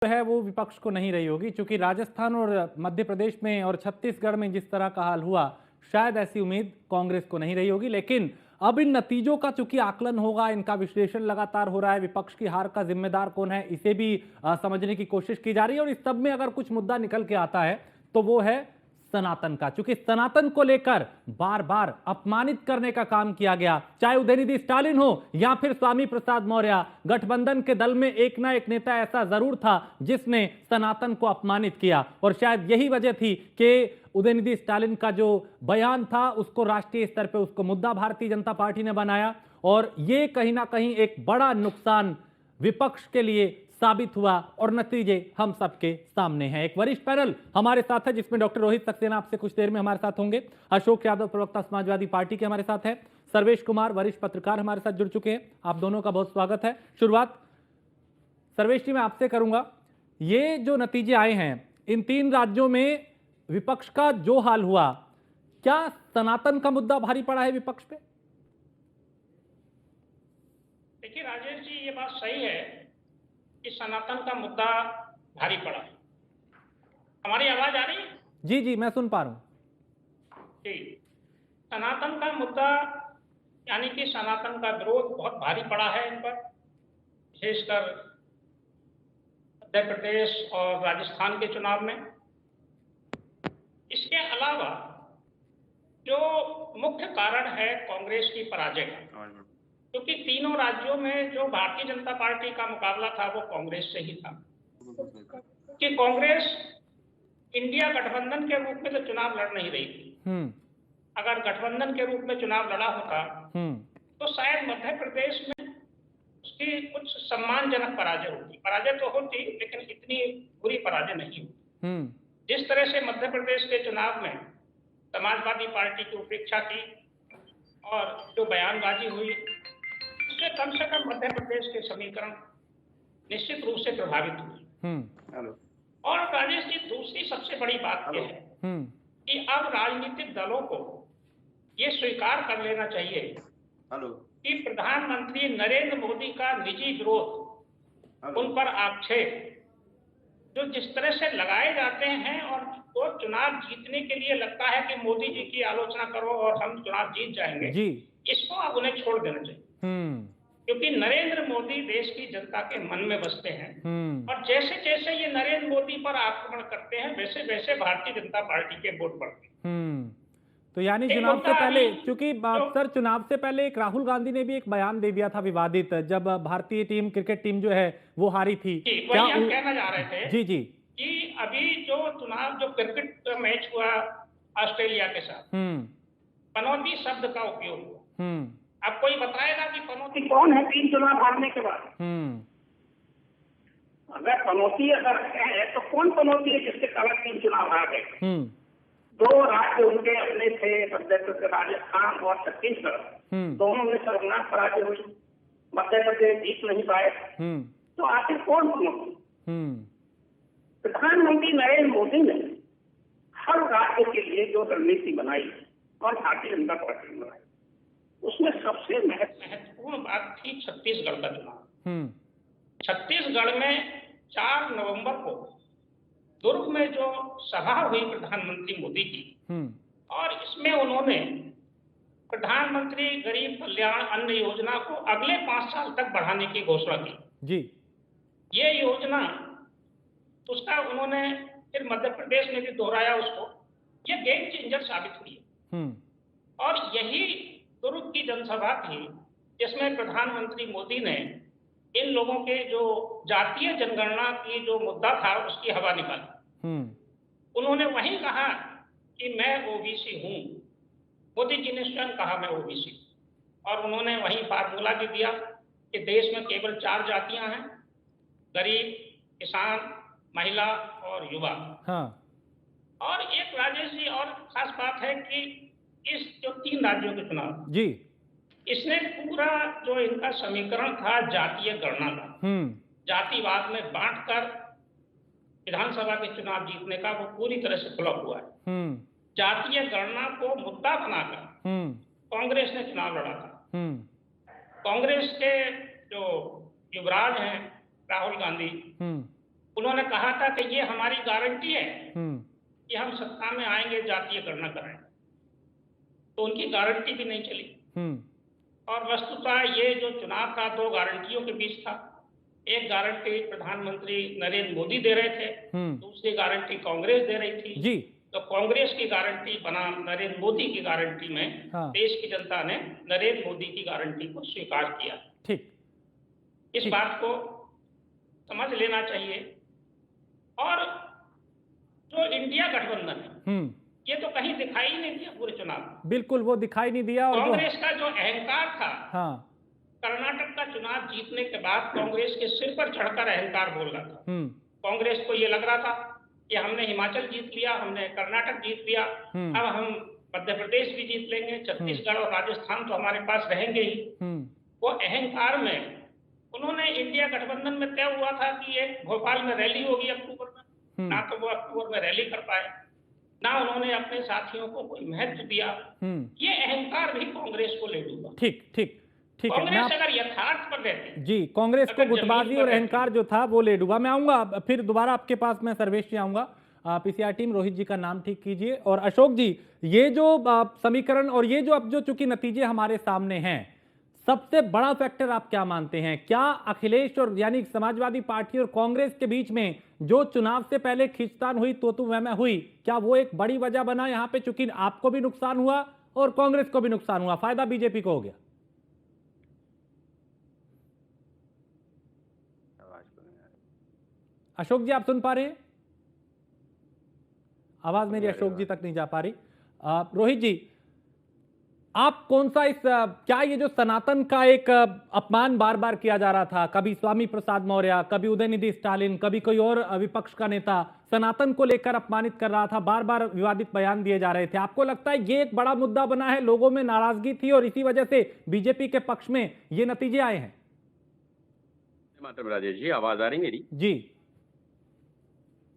है वो विपक्ष को नहीं रही होगी, क्योंकि राजस्थान और मध्य प्रदेश में और छत्तीसगढ़ में जिस तरह का हाल हुआ, शायद ऐसी उम्मीद कांग्रेस को नहीं रही होगी। लेकिन अब इन नतीजों का चूंकि आकलन होगा, इनका विश्लेषण लगातार हो रहा है, विपक्ष की हार का जिम्मेदार कौन है इसे भी समझने की कोशिश की जा रही है। और इस सब में अगर कुछ मुद्दा निकल के आता है तो वो है सनातन का, क्योंकि सनातन को लेकर बार बार अपमानित करने का काम किया गया, चाहे उदयनिधि स्टालिन हो या फिर स्वामी प्रसाद मौर्य। गठबंधन के दल में एक ना एक नेता ऐसा जरूर था जिसने सनातन को अपमानित किया, और शायद यही वजह थी कि उदयनिधि स्टालिन का जो बयान था उसको राष्ट्रीय स्तर पर उसको मुद्दा भारतीय जनता पार्टी ने बनाया, और यह कहीं ना कहीं एक बड़ा नुकसान विपक्ष के लिए साबित हुआ। और नतीजे हम सबके सामने हैं। एक वरिष्ठ पैनल हमारे साथ है जिसमें डॉक्टर रोहित सक्सेना आपसे कुछ देर में हमारे साथ होंगे, अशोक यादव प्रवक्ता समाजवादी पार्टी के हमारे साथ है, सर्वेश कुमार वरिष्ठ पत्रकार हमारे साथ जुड़ चुके हैं। आप दोनों का बहुत स्वागत है। शुरुआत सर्वेश जी मैं आपसे करूंगा। ये जो नतीजे आए हैं इन 3 राज्यों में विपक्ष का जो हाल हुआ, क्या सनातन का मुद्दा भारी पड़ा है विपक्ष पे? देखिए राजेश जी, ये बात सही है कि सनातन का मुद्दा भारी पड़ा है। हमारी आवाज आ रही है? जी जी मैं सुन पा रहा हूं। जी, सनातन का मुद्दा यानी कि सनातन का विरोध बहुत भारी पड़ा है इन पर, विशेषकर मध्य प्रदेश और राजस्थान के चुनाव में। इसके अलावा जो मुख्य कारण है कांग्रेस की पराजय का, क्योंकि तीनों राज्यों में जो भारतीय जनता पार्टी का मुकाबला था वो कांग्रेस से ही था, कि कांग्रेस इंडिया गठबंधन के रूप में तो चुनाव लड़ नहीं रही थी। अगर गठबंधन के रूप में चुनाव लड़ा होता तो शायद मध्य प्रदेश में उसकी कुछ सम्मानजनक पराजय होती। पराजय तो होती लेकिन इतनी बुरी पराजय नहीं होती। जिस तरह से मध्य प्रदेश के चुनाव में समाजवादी पार्टी की उपेक्षा की और जो बयानबाजी हुई, उससे कम से कम मध्य प्रदेश के समीकरण निश्चित रूप से प्रभावित हुए। और राजेश जी, दूसरी सबसे बड़ी बात यह है कि अब राजनीतिक दलों को ये स्वीकार कर लेना चाहिए कि प्रधानमंत्री नरेंद्र मोदी का निजी विरोध, उन पर आक्षेप जो जिस तरह से लगाए जाते हैं, और तो चुनाव जीतने के लिए लगता है कि मोदी जी की आलोचना करो और हम चुनाव जीत जाएंगे जी। इसको अब उन्हें छोड़ देना चाहिए, क्योंकि नरेंद्र मोदी देश की जनता के मन में बसते हैं। और जैसे जैसे ये नरेंद्र मोदी पर आक्रमण करते हैं वैसे वैसे भारतीय जनता पार्टी के वोट बढ़ते हैं। तो यानी चुनाव से पहले, क्योंकि सर चुनाव से पहले एक राहुल गांधी ने भी एक बयान दे दिया था विवादित, जब भारतीय टीम क्रिकेट टीम जो है वो हारी थी। क्या हम कहना जा रहे थे जी जी कि अभी जो चुनाव, जो क्रिकेट मैच हुआ ऑस्ट्रेलिया के साथ, पनौती शब्द का उपयोग हुआ। अब कोई बताएगा कि पनौती कौन है 3 चुनाव हारने के बाद? अगर पनौती अगर है तो कौन पनौती है जिसके कारण 3 चुनाव हार गए? 2 राज्य उनके अपने थे, मध्य प्रदेश, राजस्थान और छत्तीसगढ़, दोनों में शर्मनाक पराजय हुई। मध्य प्रदेश जीत नहीं पाए, तो आखिर कौन पनौती? प्रधानमंत्री नरेंद्र मोदी ने हर राज्य के लिए जो रणनीति बनाई और भारतीय जनता पार्टी ने बनाई, उसमें सबसे महत्वपूर्ण बात थी छत्तीसगढ़ का चुनाव। छत्तीसगढ़ में 4 नवंबर को दुर्ग में जो सभा हुई प्रधानमंत्री मोदी की, और इसमें उन्होंने प्रधानमंत्री गरीब कल्याण अन्न योजना को अगले 5 साल तक बढ़ाने की घोषणा की जी। ये योजना, उसका उन्होंने फिर मध्य प्रदेश में भी दोहराया उसको, ये गेम चेंजर साबित हुई है। और यही दुर्ग की जनसभा थी जिसमें प्रधानमंत्री मोदी ने इन लोगों के जो जातीय जनगणना की जो मुद्दा था उसकी हवा निकाली। उन्होंने वहीं कहा कि मैं ओबीसी हूं। मोदी जी ने स्वयं कहा मैं ओबीसी, और उन्होंने वहीं फार्मूला भी दिया कि देश में केवल 4 जातियां हैं, गरीब, किसान, महिला और युवा। और एक राजेश जी और खास बात है कि इस जो 3 राज्यों के चुनाव जी, इसने पूरा जो इनका समीकरण था जातीय गणना का, जातिवाद में बांटकर विधानसभा के चुनाव जीतने का, वो पूरी तरह से फ्लॉप हुआ है। जातीय गणना को मुद्दा बनाकर कांग्रेस ने चुनाव लड़ा था। कांग्रेस के जो युवराज हैं राहुल गांधी, उन्होंने कहा था कि ये हमारी गारंटी है हम्म। कि हम सत्ता में आएंगे, जातीयकरण कराएंगे, तो उनकी गारंटी भी नहीं चली। और वस्तुतः ये जो चुनाव था, दो गारंटियों के बीच था। एक गारंटी प्रधानमंत्री नरेंद्र मोदी दे रहे थे, दूसरी गारंटी कांग्रेस दे रही थी जी। तो कांग्रेस की गारंटी बनाम नरेंद्र मोदी की गारंटी में हाँ। देश की जनता ने नरेंद्र मोदी की गारंटी को स्वीकार किया। ठीक। इस बात को समझ लेना चाहिए। और जो इंडिया गठबंधन है, ये तो कहीं दिखाई ही नहीं दिया पूरे चुनाव में। बिल्कुल, वो दिखाई नहीं दिया। और कांग्रेस का जो अहंकार था, हाँ, कर्नाटक का चुनाव जीतने के बाद कांग्रेस के सिर पर चढ़कर अहंकार बोल रहा था। कांग्रेस को ये लग रहा था कि हमने हिमाचल जीत लिया, हमने कर्नाटक जीत लिया, अब हम मध्य प्रदेश भी जीत लेंगे, छत्तीसगढ़ और राजस्थान तो हमारे पास रहेंगे ही। वो अहंकार में उन्होंने, इंडिया गठबंधन में तय हुआ था कि एक भोपाल में रैली होगी अक्टूबर में, ना तो वो अक्टूबर में रैली कर पाए, ना उन्होंने अपने साथियों को कोई महत्व दिया। ये अहंकार भी कांग्रेस को ले डूबा। ठीक ठीक ठीक है। कांग्रेस अगर यथार्थ पर रहती जी, कांग्रेस को गुटबाजी और अहंकार जो था वो ले डूबा। मैं आऊंगा फिर दोबारा आपके पास, मैं सर्वेश जी आऊंगा। पीसीआर टीम रोहित जी का नाम ठीक कीजिए। और अशोक जी, ये जो समीकरण और ये जो अब जो चूंकि नतीजे हमारे सामने हैं, सबसे बड़ा फैक्टर आप क्या मानते हैं? क्या अखिलेश और यानी समाजवादी पार्टी और कांग्रेस के बीच में जो चुनाव से पहले खींचतान हुई, तोतू महमा हुई, क्या वो एक बड़ी वजह बना यहाँ पे? चूंकि आपको भी नुकसान हुआ और कांग्रेस को भी नुकसान हुआ, फायदा बीजेपी को हो गया। अशोक जी, आप सुन पा रहे हैं? आवाज मेरी अशोक जी तक नहीं जा पा रही। रोहित जी, आप कौन सा क्या ये जो सनातन का एक अपमान बार बार किया जा रहा था, कभी स्वामी प्रसाद मौर्य, कभी उदयनिधि स्टालिन, कभी कोई और विपक्ष का नेता सनातन को लेकर अपमानित कर रहा था, बार बार विवादित बयान दिए जा रहे थे, आपको लगता है ये एक बड़ा मुद्दा बना है, लोगों में नाराजगी थी और इसी वजह से बीजेपी के पक्ष में ये नतीजे आए हैं? मातरम राजेश जी, आवाज आ रही मेरी? जी।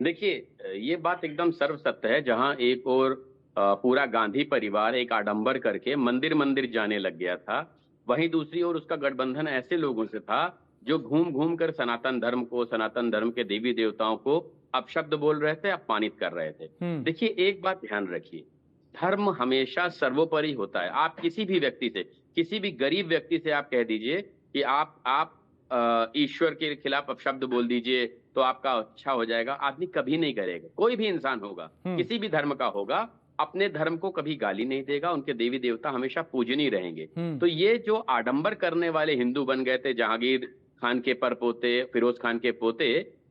देखिए, ये बात एकदम सर्वसत्य है। जहां एक और पूरा गांधी परिवार एक आडंबर करके मंदिर मंदिर जाने लग गया था, वहीं दूसरी ओर उसका गठबंधन ऐसे लोगों से था जो घूम घूम कर सनातन धर्म को, सनातन धर्म के देवी देवताओं को अपशब्द बोल रहे थे, अपमानित कर रहे थे। देखिए, एक बात ध्यान रखिए, धर्म हमेशा सर्वोपरि होता है। आप किसी भी व्यक्ति से, किसी भी गरीब व्यक्ति से आप कह दीजिए कि आप ईश्वर के खिलाफ अपशब्द बोल दीजिए तो आपका अच्छा हो जाएगा, आदमी कभी नहीं करेगा। कोई भी इंसान होगा, किसी भी धर्म का होगा, अपने धर्म को कभी गाली नहीं देगा, उनके देवी देवता हमेशा पूजनीय रहेंगे। तो ये जो आडंबर करने वाले हिंदू बन गए थे, जहांगीर खान के परपोते, फिरोज खान के पोते,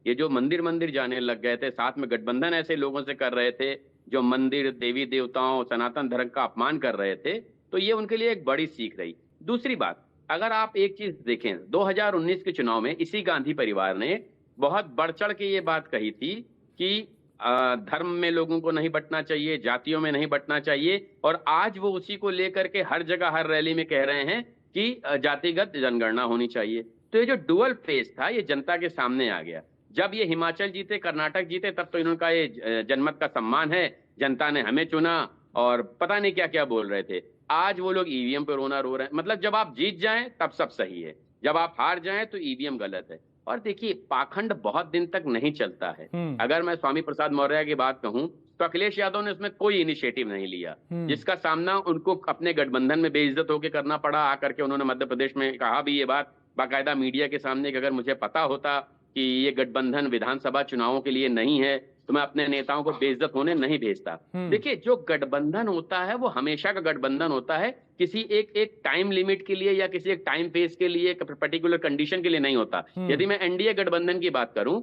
ये जो मंदिर मंदिर जाने लग गए थे, साथ में गठबंधन ऐसे लोगों से कर रहे थे जो मंदिर, देवी देवताओं, सनातन धर्म का अपमान कर रहे थे, तो ये उनके लिए एक बड़ी सीख रही। दूसरी बात, अगर आप एक चीज देखें, 2019 के चुनाव में इसी गांधी परिवार ने बहुत बढ़ चढ़ के ये बात कही थी कि धर्म में लोगों को नहीं बंटना चाहिए, जातियों में नहीं बंटना चाहिए, और आज वो उसी को लेकर के हर जगह, हर रैली में कह रहे हैं कि जातिगत जनगणना होनी चाहिए। तो ये जो डुअल फेस था, ये जनता के सामने आ गया। जब ये हिमाचल जीते, कर्नाटक जीते, तब तो इनका ये जनमत का सम्मान है, जनता ने हमें चुना, और पता नहीं क्या क्या बोल रहे थे। आज वो लोग ईवीएम पे रोना रो रहे हैं। मतलब जब आप जीत जाएं तब सब सही है, जब आप हार जाएं तो ईवीएम गलत है। और देखिए, पाखंड बहुत दिन तक नहीं चलता है। अगर मैं स्वामी प्रसाद मौर्य की बात कहूं तो अखिलेश यादव ने उसमें कोई इनिशिएटिव नहीं लिया, जिसका सामना उनको अपने गठबंधन में बेइज्जत होकर करना पड़ा। आकर के उन्होंने मध्य प्रदेश में कहा भी ये बात बाकायदा मीडिया के सामने कि अगर मुझे पता होता कि ये गठबंधन विधानसभा चुनावों के लिए नहीं है तो मैं अपने नेताओं को बेइज्जत होने नहीं भेजता। देखिए, जो गठबंधन होता है वो हमेशा का गठबंधन होता है, किसी एक टाइम लिमिट के लिए या किसी एक टाइम फेज के लिए, पर्टिकुलर कंडीशन के लिए नहीं होता। यदि मैं एनडीए गठबंधन की बात करूं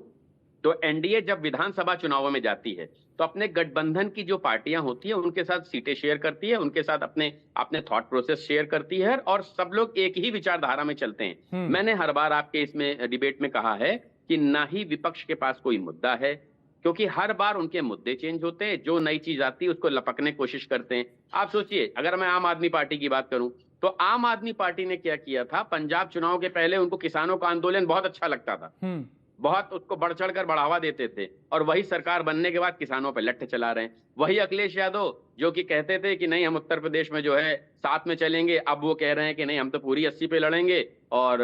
तो एनडीए जब विधानसभा चुनावों में जाती है तो अपने गठबंधन की जो पार्टियां होती है उनके साथ सीटें शेयर करती है, उनके साथ अपने थॉट प्रोसेस शेयर करती है, और सब लोग एक ही विचारधारा में चलते हैं। मैंने हर बार आपके इसमें डिबेट में कहा है कि ना ही विपक्ष के पास कोई मुद्दा है, क्योंकि हर बार उनके मुद्दे चेंज होते हैं, जो नई चीज आती है उसको लपकने की कोशिश करते हैं। आप सोचिए, अगर मैं आम आदमी पार्टी की बात करूं तो आम आदमी पार्टी ने क्या किया था, पंजाब चुनाव के पहले उनको किसानों का आंदोलन बहुत अच्छा लगता था, बहुत उसको बढ़ चढ़ कर बढ़ावा देते थे, और वही सरकार बनने के बाद किसानों पर लट्ठ चला रहे हैं। वही अखिलेश यादव जो कि कहते थे कि नहीं हम उत्तर प्रदेश में जो है साथ में चलेंगे, अब वो कह रहे हैं कि नहीं हम तो पूरी 80 पे लड़ेंगे। और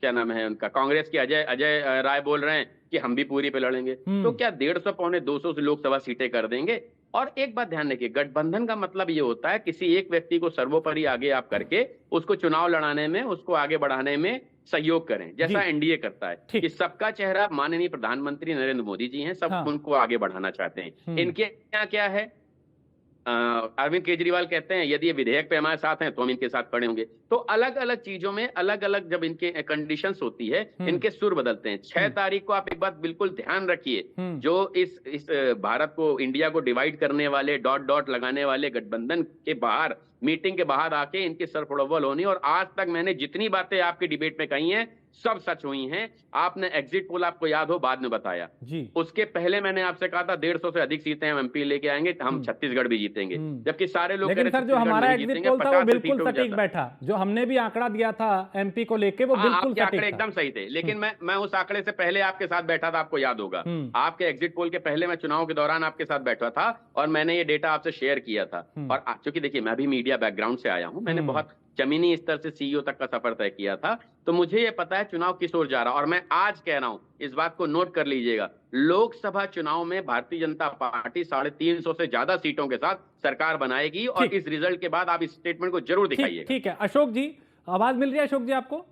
क्या नाम है उनका, कांग्रेस के अजय राय बोल रहे हैं कि हम भी पूरी पे लड़ेंगे। तो क्या 150 पौने 200 से लोकसभा सीटें कर देंगे? और एक बात ध्यान रखिए, गठबंधन का मतलब ये होता है किसी एक व्यक्ति को सर्वोपरि आगे आप करके उसको चुनाव लड़ाने में, उसको आगे बढ़ाने में सहयोग करें, जैसा एनडीए करता है कि सबका चेहरा माननीय प्रधानमंत्री नरेंद्र मोदी जी हैं, सब उनको आगे बढ़ाना चाहते हैं। इनके यहाँ क्या है, अरविंद केजरीवाल कहते हैं यदि ये विधेयक पे हमारे साथ हैं तो हम इनके साथ खड़े होंगे। तो अलग अलग चीजों में अलग अलग जब इनके कंडीशंस होती है, इनके सुर बदलते हैं। 6 तारीख को आप एक बात बिल्कुल ध्यान रखिए, जो इस भारत को, इंडिया को डिवाइड करने वाले, डॉट डॉट लगाने वाले गठबंधन के बाहर, मीटिंग के बाहर आके इनकी सरफड़ोबल होनी। और आज तक मैंने जितनी बातें आपकी डिबेट में कही हैं सब सच हुई हैं। आपने एग्जिट पोल, आपको याद हो, बाद में बताया जी। उसके पहले मैंने आपसे कहा था 150 से अधिक सीटें हम एमपी लेके आएंगे, हम छत्तीसगढ़ भी जीतेंगे, जबकि सारे लोग लेकिन सर जो हमारा एग्जिट पोल था वो बिल्कुल सटीक बैठा, जो हमने भी आंकड़ा दिया था एमपी को लेके वो बिल्कुल सटीक आंकड़े एकदम सही थे। लेकिन मैं उस आंकड़े से पहले आपके साथ बैठा था, आपको याद होगा। आपके एग्जिट पोल के पहले मैं चुनाव के दौरान आपके साथ बैठा था और मैंने ये डेटा आपसे शेयर किया था। और चूंकि देखिए मैं भी मीडिया बैकग्राउंड से आया हूं, मैंने बहुत जमीनी स्तर से सीईओ तक का सफर तय किया था, तो मुझे ये पता है चुनाव किस ओर जा रहा। और मैं आज कह रहा हूं, इस बात को नोट कर लीजिएगा, लोकसभा चुनाव में भारतीय जनता पार्टी 350 से ज्यादा सीटों के साथ सरकार बनाएगी। और इस रिजल्ट के बाद आप इस स्टेटमेंट को जरूर दिखाइए। ठीक है अशोक जी, आवाज मिल रही है अशोक जी आपको?